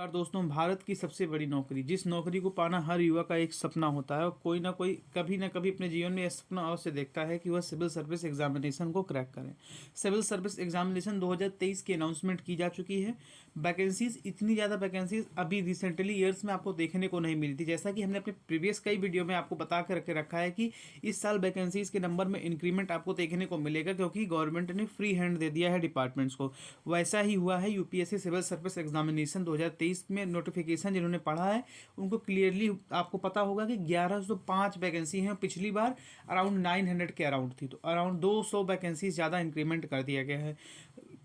और दोस्तों, भारत की सबसे बड़ी नौकरी, जिस नौकरी को पाना हर युवा का एक सपना होता है और कोई ना कोई कभी ना कभी अपने जीवन में यह सपना अवश्य देखता है कि वह सिविल सर्विस एग्जामिनेशन को क्रैक करें। सिविल सर्विस एग्जामिनेशन 2023 की अनाउंसमेंट की जा चुकी है। वैकेंसीज, इतनी ज़्यादा वैकेंसीज अभी रिसेंटली ईयर्स में आपको देखने को नहीं मिली थी। जैसा कि हमने अपने प्रीवियस कई वीडियो में आपको बता कर के रखा है कि इस साल वैकेंसीज के नंबर में इंक्रीमेंट आपको देखने को मिलेगा, क्योंकि गवर्नमेंट ने फ्री हैंड दे दिया है डिपार्टमेंट्स को। वैसा ही हुआ है यूपीएससी सिविल सर्विस एग्जामिनेशन 2023 में। नोटिफिकेशन जिन्होंने पढ़ा है उनको क्लियरली आपको पता होगा कि 1105 वैकेंसी हैं। पिछली बार अराउंड 900 के अराउंड थी, तो अराउंड 200 वैकेंसी ज़्यादा इंक्रीमेंट कर दिया गया है।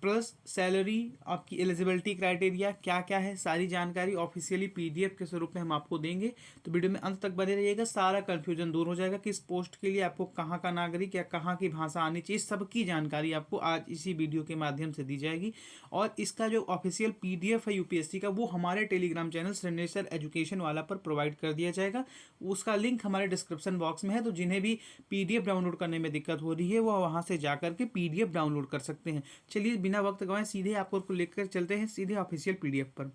प्लस सैलरी, आपकी एलिजिबिलिटी क्राइटेरिया क्या क्या है, सारी जानकारी ऑफिशियली पीडीएफ के स्वरूप में हम आपको देंगे। तो वीडियो में अंत तक बने रहिएगा, सारा कन्फ्यूजन दूर हो जाएगा। किस पोस्ट के लिए आपको कहाँ का नागरिक या कहाँ की भाषा आनी चाहिए, सबकी जानकारी आपको आज इसी वीडियो के माध्यम से दी जाएगी। और इसका जो ऑफिशियल पीडीएफ है यूपीएससी का, वो हमारे टेलीग्राम चैनल श्रेणेश्वर एजुकेशन वाला पर प्रोवाइड कर दिया जाएगा। उसका लिंक हमारे डिस्क्रिप्शन बॉक्स में है, तो जिन्हें भी पीडीएफ डाउनलोड करने में दिक्कत हो रही है वो वहाँ से जा करके पीडीएफ डाउनलोड कर सकते हैं। चलिए बिना वक्त गवाए सीधे आपको लेकर चलते हैं सीधे ऑफिशियल पीडीएफ पर।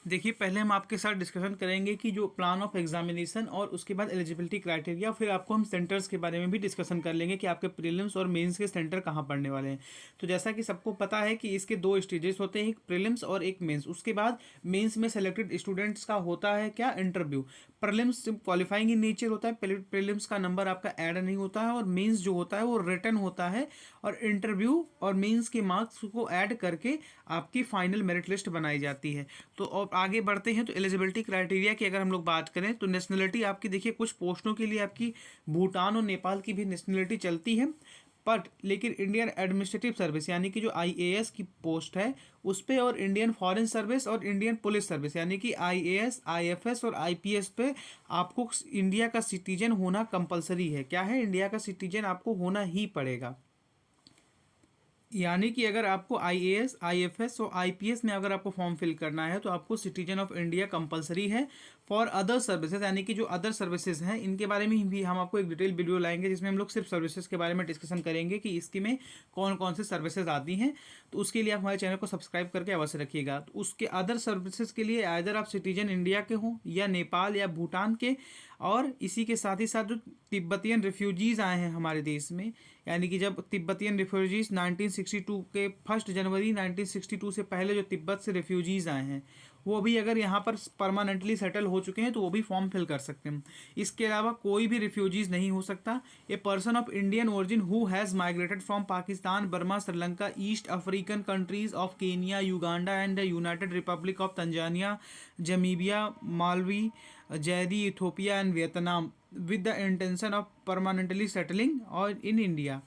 देखिए, पहले हम आपके साथ डिस्कशन करेंगे कि जो प्लान ऑफ एग्जामिनेशन और उसके बाद एलिजिबिलिटी क्राइटेरिया, फिर आपको हम सेंटर्स के बारे में भी डिस्कशन कर लेंगे कि आपके प्रीलिम्स और मेंस के सेंटर कहाँ पड़ने वाले हैं। तो जैसा कि सबको पता है कि इसके दो स्टेजेस होते हैं, एक प्रीलिम्स और एक मेंस। उसके बाद मेंस में सेलेक्टेड स्टूडेंट्स का होता है क्या, interview. Prelims qualifying in nature होता है, प्रीलिम्स का नंबर आपका ऐड नहीं होता है, और मेंस जो होता है वो रिटन होता है, और इंटरव्यू और मेंस के मार्क्स को ऐड करके आपकी फाइनल मेरिट लिस्ट बनाई जाती है। तो अब आगे बढ़ते हैं। तो एलिजिबिलिटी क्राइटेरिया की अगर हम लोग बात करें तो नेशनलिटी आपकी, देखिए कुछ पोस्टों के लिए आपकी भूटान और नेपाल की भी नेशनलिटी चलती है, बट लेकिन इंडियन एडमिनिस्ट्रेटिव सर्विस यानी कि जो आईएएस की पोस्ट है उस पे, और इंडियन फॉरेन सर्विस और इंडियन पुलिस सर्विस यानी कि आईएएस, आईएफएस और आईपीएस पे आपको इंडिया का सिटीजन होना कंपलसरी है। क्या है, इंडिया का सिटीजन आपको होना ही पड़ेगा। यानी कि अगर आपको आईएएस, आईएफएस और आईपीएस में अगर आपको फॉर्म फिल करना है तो आपको सिटीजन ऑफ इंडिया कंपलसरी है। फॉर अदर सर्विसेज, यानी कि जो अदर सर्विसेज हैं इनके बारे में भी हम आपको एक डिटेल वीडियो लाएंगे, जिसमें हम लोग सिर्फ सर्विसेज के बारे में डिस्कशन करेंगे कि इसके में कौन कौन से सर्विसेज आती हैं। तो उसके लिए आप हमारे चैनल को सब्सक्राइब करके अवश्य रखिएगा। तो उसके अदर सर्विसेज के लिए आइदर आप सिटीजन इंडिया के हों या नेपाल या भूटान के, और इसी के साथ ही साथ जो तिब्बतियन रिफ्यूजीज़ आए हैं हमारे देश में, यानी कि जब तिब्बतियन रिफ्यूजीज़ 1962 के 1 जनवरी 1962 से पहले जो तिब्बत से रिफ्यूजीज़ आए हैं, वो भी अगर यहाँ पर परमानेंटली सेटल हो चुके हैं तो वो भी फॉर्म फिल कर सकते हैं। इसके अलावा कोई भी रिफ्यूजीज़ नहीं हो सकता। A person of Indian origin who has migrated from Pakistan, Burma, Sri Lanka, East African countries of Kenya, Uganda and the United Republic of Tanzania, Zambia, Malawi, Zaire, Ethiopia and Vietnam with the intention of permanently settling और in India.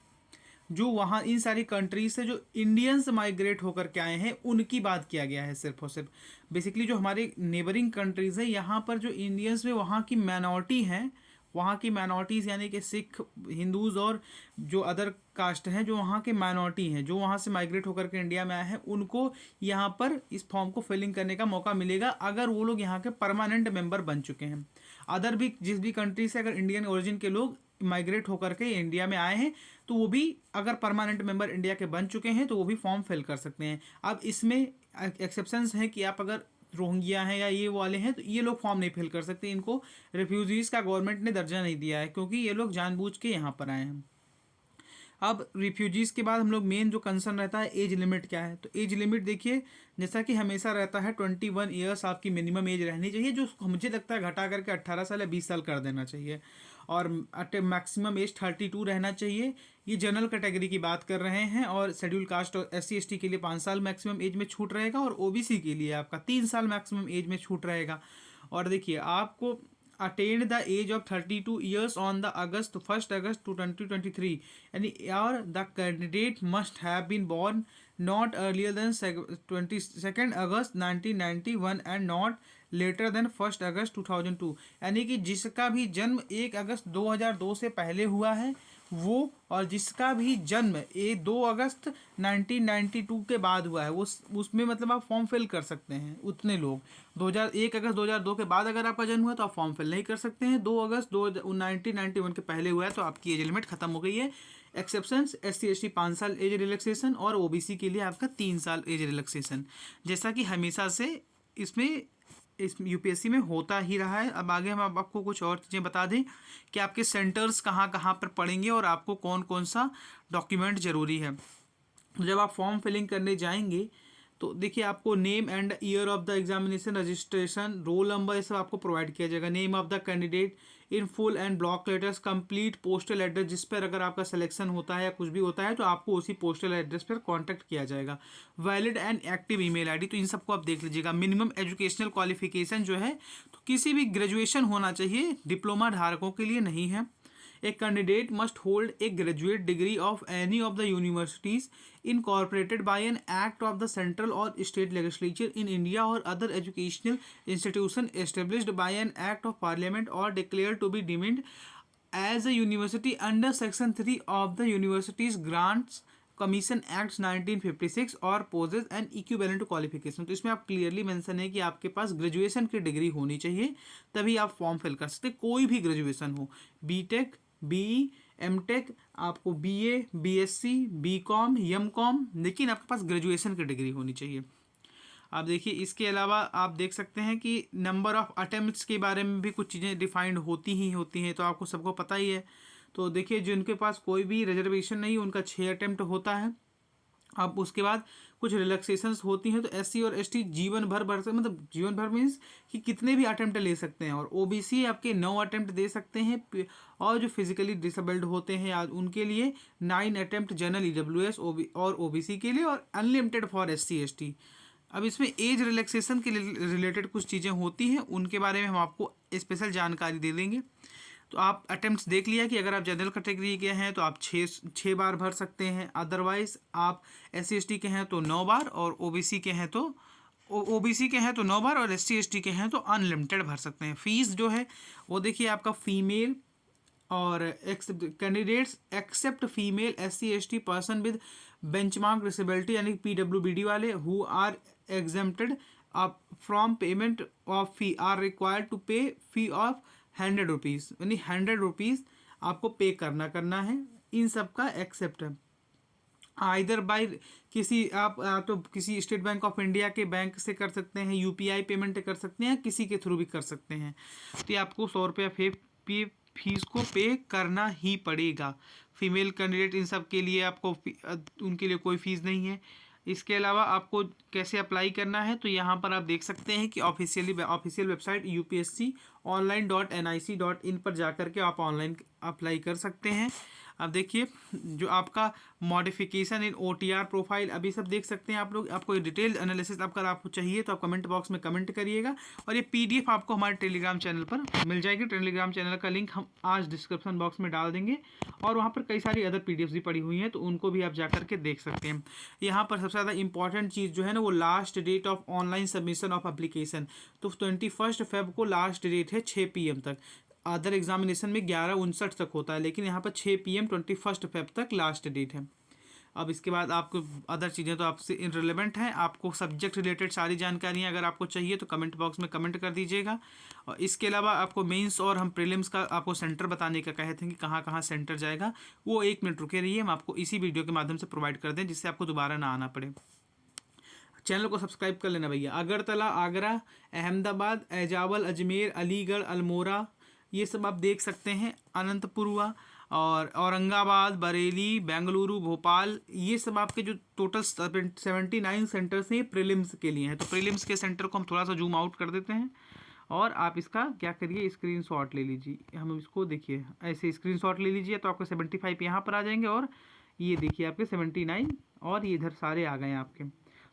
जो वहाँ इन सारी countries से जो Indians migrate होकर के आए हैं उनकी बात किया गया है सिर्फ और सिर्फ। बेसिकली जो हमारे नेबरिंग कंट्रीज़ हैं यहाँ पर जो इंडियंस में वहाँ की माइनॉरिटी हैं, वहाँ की माइनॉरिटीज़ यानी कि सिख, हिंदूज़ और जो अदर कास्ट हैं जो वहाँ के माइनॉरिटी हैं, जो वहाँ से माइग्रेट होकर के इंडिया में आए हैं, उनको यहाँ पर इस फॉर्म को फिलिंग करने का मौका मिलेगा अगर वो लोग यहाँ के परमानेंट मेंबर बन चुके हैं। अदर भी जिस भी कंट्री से अगर इंडियन ओरिजिन के लोग माइग्रेट होकर के इंडिया में आए हैं तो वो भी अगर परमानेंट मेंबर इंडिया के बन चुके हैं तो वो भी फॉर्म फिल कर सकते हैं। अब इसमें एक्सेप्शंस हैं कि आप अगर रोहिंग्या हैं या ये वाले हैं तो ये लोग फॉर्म नहीं फिल कर सकते, इनको रिफ्यूजीज़ का गवर्नमेंट ने दर्जा नहीं दिया है क्योंकि ये लोग जानबूझ के यहाँ पर आए हैं। अब रिफ्यूजीज़ के बाद हम लोग मेन जो कंसर्न रहता है एज लिमिट क्या है। तो एज लिमिट देखिए, जैसा कि हमेशा रहता है 21 ईयर्स आपकी मिनिमम एज रहनी चाहिए, जो मुझे लगता है घटा करके 18 साल या 20 साल कर देना चाहिए, और मैक्सिमम एज 32 रहना चाहिए। ये जनरल कैटेगरी की बात कर रहे हैं, और शेड्यूल कास्ट और SC ST के लिए 5 साल मैक्सिमम एज में छूट रहेगा, और OBC के लिए आपका 3 साल मैक्सिमम एज में छूट रहेगा। और देखिए आपको attained the age of 32 years on the 1 August 2023, यानी और the candidate must have been born not earlier than 22 August 1991 and not later than 1 August 2002, यानी कि जिसका भी जन्म 1 अगस्त 2002 से पहले हुआ है वो, और जिसका भी जन्म 2 अगस्त 1992 के बाद हुआ है वो, उसमें मतलब आप फॉर्म फिल कर सकते हैं। उतने लोग 1 अगस्त 2002 के बाद अगर आपका जन्म हुआ तो आप फॉर्म फिल नहीं कर सकते हैं। 2 अगस्त 1991 के पहले हुआ है तो आपकी एज लिमिट खत्म हो गई है। एक्सेप्शंस SC ST 5 साल एज रिलैक्सेशन, और OBC के लिए आपका 3 साल एज रिलैक्सेशन। जैसा कि हमेशा से इसमें इस यूपीएससी में होता ही रहा है। अब आगे हम आपको कुछ और चीज़ें बता दें कि आपके सेंटर्स कहाँ कहाँ पर पड़ेंगे और आपको कौन कौन सा डॉक्यूमेंट ज़रूरी है। तो जब आप फॉर्म फिलिंग करने जाएंगे तो देखिए आपको name and year of the examination, registration, roll number, ये सब आपको प्रोवाइड किया जाएगा। Name of the candidate in full and block letters, complete postal address, जिस पर अगर आपका सिलेक्शन होता है या कुछ भी होता है तो आपको उसी पोस्टल एड्रेस पर कांटेक्ट किया जाएगा। Valid and active email ID, तो इन सबको आप देख लीजिएगा। मिनिमम एजुकेशनल क्वालिफिकेशन जो है तो किसी भी ग्रेजुएशन होना चाहिए, डिप्लोमा धारकों के लिए नहीं है। A candidate must hold a graduate degree of any of the universities incorporated by an act of the central or state legislature in India or other educational institution established by an act of parliament or declared to be deemed as a university under section 3 of the Universities Grants commission act 1956 और possess and equivalent qualification. तो इसमें आप clearly mention है कि आपके पास graduation की degree होनी चाहिए, तभी आप फॉर्म फिल कर सकते। कोई भी ग्रेजुएशन हो, बीटेक, बीई, एमटेक, आपको बीए, बीएससी, बीकॉम, एमकॉम, लेकिन आपके पास ग्रेजुएशन की डिग्री होनी चाहिए। आप देखिए इसके अलावा आप देख सकते हैं कि नंबर ऑफ़ अटेम्प्ट्स के बारे में भी कुछ चीज़ें डिफाइंड होती हैं, तो आपको सबको पता ही है। तो देखिए जिनके पास कोई भी रिजर्वेशन नहीं, उनका 6 अटेम्प्ट होता है। अब उसके बाद कुछ रिलैक्सेशंस होती हैं। तो एससी और एसटी जीवन भर मतलब जीवन भर मीन्स कि कितने भी अटेम्प्ट ले सकते हैं, और ओबीसी आपके 9 अटेम्प्ट दे सकते हैं, और जो फिजिकली डिसेबल्ड होते हैं आज उनके लिए 9 अटेम्प्ट जनरल ईडब्ल्यूएस और ओबीसी के लिए, और अनलिमिटेड फॉर एससी एसटी। अब इसमें एज रिलैक्सेशन के रिलेटेड कुछ चीज़ें होती हैं, उनके बारे में हम आपको स्पेशल जानकारी दे देंगे। तो आप अटेम्प्ट्स देख लिया कि अगर आप जनरल कैटेगरी के हैं तो आप 6 बार भर सकते हैं, अदरवाइज आप एससी एसटी के हैं तो 9 बार, और ओबीसी के हैं तो 9 बार, और एससी एसटी के हैं तो अनलिमिटेड भर सकते हैं। फीस जो है वो देखिए आपका फीमेल और candidates except female SC ST person with benchmark disability यानी पीडब्ल्यूबीडी वाले who are exempted from payment of fee are required to pay fee of 100 rupees, यानी 100 रुपीज़ आपको पे करना है। इन सब का एक्सेप्ट है। आइदर बाय किसी आप तो किसी स्टेट बैंक ऑफ इंडिया के बैंक से कर सकते हैं, यूपीआई पेमेंट कर सकते हैं, किसी के थ्रू भी कर सकते हैं। तो ये आपको 100 रुपया फीस को पे करना ही पड़ेगा। फीमेल कैंडिडेट इन सब के लिए आपको उनके लिए कोई फ़ीस नहीं है। इसके अलावा आपको कैसे अप्लाई करना है, तो यहाँ पर आप देख सकते हैं कि ऑफिशियल वेबसाइट upsconline.nic.in पर जाकर के आप ऑनलाइन अप्लाई कर सकते हैं। अब देखिए जो आपका मॉडिफिकेशन इन OTR प्रोफाइल अभी सब देख सकते हैं आप लोग। आपको डिटेल्ड एनालिसिस अगर आपको चाहिए तो आप कमेंट बॉक्स में कमेंट करिएगा, और ये PDF आपको हमारे टेलीग्राम चैनल पर मिल जाएगी। टेलीग्राम चैनल का लिंक हम आज डिस्क्रिप्शन बॉक्स में डाल देंगे, और वहाँ पर कई सारी अदर PDFs भी पड़ी हुई हैं, तो उनको भी आप जा करके देख सकते हैं। यहाँ पर सबसे ज़्यादा इंपॉर्टेंट चीज़ जो है ना, वो last date of online submission of application. तो 21 फेब को लास्ट डेट है 6 PM तक। अदर एग्जामिनेशन में 11:59 तक होता है, लेकिन यहाँ पर 6 PM 21 फेब तक लास्ट डेट है। अब इसके बाद आपको अदर चीज़ें तो आपसे इनरिलेवेंट हैं। आपको सब्जेक्ट रिलेटेड सारी जानकारियाँ अगर आपको चाहिए तो कमेंट बॉक्स में कमेंट कर दीजिएगा। और इसके अलावा आपको मेंस और हम प्रीलिम्स का आपको सेंटर बताने का कहे थे कि कहाँ कहाँ सेंटर जाएगा, वो 1 मिनट रुके रहिए, हम आपको इसी वीडियो के माध्यम से प्रोवाइड कर दें, जिससे आपको दोबारा ना आना पड़े। चैनल को सब्सक्राइब कर लेना भैया। अगरतला, आगरा, अहमदाबाद, एजावल, अजमेर, अलीगढ़, अल्मोड़ा, ये सब आप देख सकते हैं। अनंतपुर और औरंगाबाद, बरेली, बेंगलुरु, भोपाल, ये सब आपके जो टोटल 79 सेंटर्स हैं प्रीलिम्स के लिए हैं। तो प्रीलिम्स के सेंटर को हम थोड़ा सा जूम आउट कर देते हैं, और आप इसका क्या करिए स्क्रीनशॉट ले लीजिए। हम इसको देखिए ऐसे स्क्रीनशॉट ले लीजिए, तो आपके 75 यहाँ पर आ जाएंगे, और ये देखिए आपके 79, और ये इधर सारे आ गए आपके।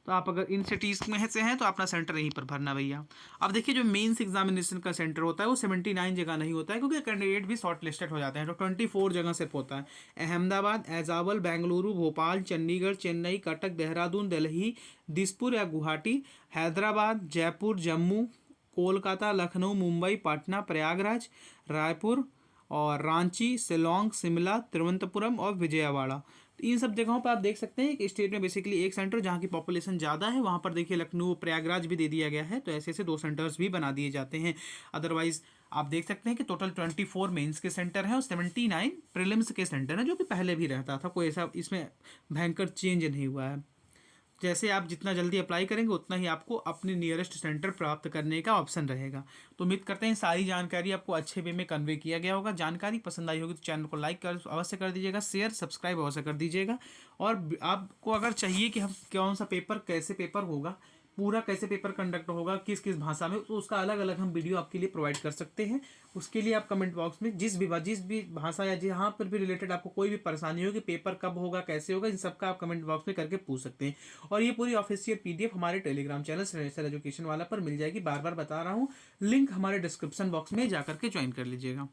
तो आप अगर इन सिटीज़ में से हैं तो अपना सेंटर यहीं पर भरना भैया। अब देखिए जो मेंस एग्जामिनेशन का सेंटर होता है वो 79 जगह नहीं होता है, क्योंकि कैंडिडेट भी शॉर्ट लिस्टेड हो जाते हैं। तो 24 जगह सिर्फ होता है। अहमदाबाद, एजावल, बेंगलुरु, भोपाल, चंडीगढ़, चेन्नई, कटक, देहरादून, दिल्ली, दिसपुर या गुवाहाटी, हैदराबाद, जयपुर, जम्मू, कोलकाता, लखनऊ, मुंबई, पटना, प्रयागराज, रायपुर और रांची, शिलोंग, शिमला, तिरुवनंतपुरम और विजयवाड़ा। तो इन सब जगहों पर आप देख सकते हैं कि स्टेट में बेसिकली एक सेंटर जहाँ की पॉपुलेशन ज़्यादा है, वहाँ पर देखिए लखनऊ, प्रयागराज भी दे दिया गया है। तो ऐसे ऐसे 2 सेंटर्स भी बना दिए जाते हैं। अदरवाइज आप देख सकते हैं कि टोटल 24 मेंस के सेंटर हैं और 79 प्रीलिम्स के सेंटर हैं, जो कि पहले भी रहता था, कोई ऐसा इसमें भयंकर चेंज नहीं हुआ है। जैसे आप जितना जल्दी अप्लाई करेंगे उतना ही आपको अपने नियरेस्ट सेंटर प्राप्त करने का ऑप्शन रहेगा। तो उम्मीद करते हैं सारी जानकारी आपको अच्छे वे में कन्वे किया गया होगा। जानकारी पसंद आई होगी तो चैनल को लाइक कर अवश्य कर दीजिएगा, शेयर सब्सक्राइब अवश्य कर दीजिएगा। और आपको अगर चाहिए कि हम कौन सा पेपर कैसे पेपर होगा, पूरा कैसे पेपर कंडक्ट होगा, किस किस भाषा में, तो उसका अलग अलग हम वीडियो आपके लिए प्रोवाइड कर सकते हैं। उसके लिए आप कमेंट बॉक्स में जिस भी भाषा या जहाँ पर भी रिलेटेड आपको कोई भी परेशानी हो कि पेपर कब होगा कैसे होगा, इन सब का आप कमेंट बॉक्स में करके पूछ सकते हैं। और ये पूरी ऑफिशियल पीडीएफ हमारे टेलीग्राम चैनल श्रेयसर एजुकेशन वाला पर मिल जाएगी। बार बार बता रहा हूँ, लिंक हमारे डिस्क्रिप्शन बॉक्स में जाकर के ज्वाइन कर लीजिएगा।